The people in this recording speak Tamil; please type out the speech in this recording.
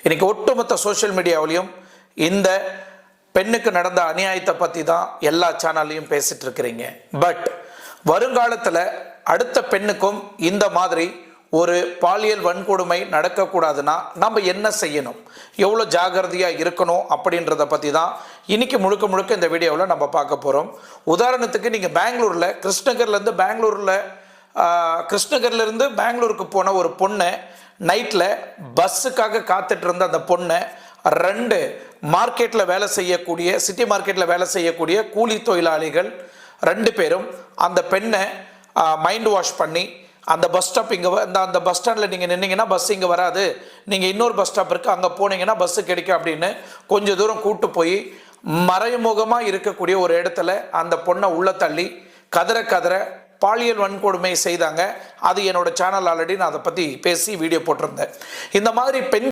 இன்றைக்கி ஒட்டுமொத்த சோஷியல் மீடியாவிலையும் இந்த பெண்ணுக்கு நடந்த அநியாயத்தை பற்றி தான் எல்லா சேனல்லையும் பேசிகிட்டு இருக்கிறீங்க. பட் வருங்காலத்தில் அடுத்த பெண்ணுக்கும் இந்த மாதிரி ஒரு பாலியல் வன்கொடுமை நடக்கக்கூடாதுன்னா நம்ம என்ன செய்யணும், எவ்வளோ ஜாகிரதையாக இருக்கணும் அப்படின்றத பற்றி தான் இன்றைக்கி முழுக்க முழுக்க இந்த வீடியோவில் நம்ம பார்க்க போகிறோம். உதாரணத்துக்கு நீங்கள் பெங்களூரில் கிருஷ்ணகிரிலேருந்து பெங்களூருக்கு போன ஒரு பொண்ணை நைட்டில் பஸ்ஸுக்காக காத்துட்டு இருந்த அந்த பொண்ணை 2 மார்க்கெட்டில் வேலை செய்யக்கூடிய சிட்டி மார்க்கெட்டில் வேலை செய்யக்கூடிய கூலி தொழிலாளிகள் 2 பேரும் அந்த பெண்ணை மைண்ட் வாஷ் பண்ணி அந்த பஸ் ஸ்டாப் இங்கே அந்த பஸ் ஸ்டாண்டில் நீங்கள் நின்னீங்கன்னா பஸ் இங்கே வராது, நீங்கள் இன்னொரு பஸ் ஸ்டாப் இருக்குது அங்கே போனீங்கன்னா பஸ்ஸு கிடைக்கும் அப்படின்னு கொஞ்சம் தூரம் கூட்டு போய் மறைமுகமாக இருக்கக்கூடிய ஒரு இடத்துல அந்த பொண்ணை உள்ள தள்ளி கதற பாலியல் வன்கொடுமை செய்தாங்க. அது என்னோட சேனல் ஆல்ரெடி நான் அதை பற்றி பேசி வீடியோ போட்டிருந்தேன். இந்த மாதிரி பெண்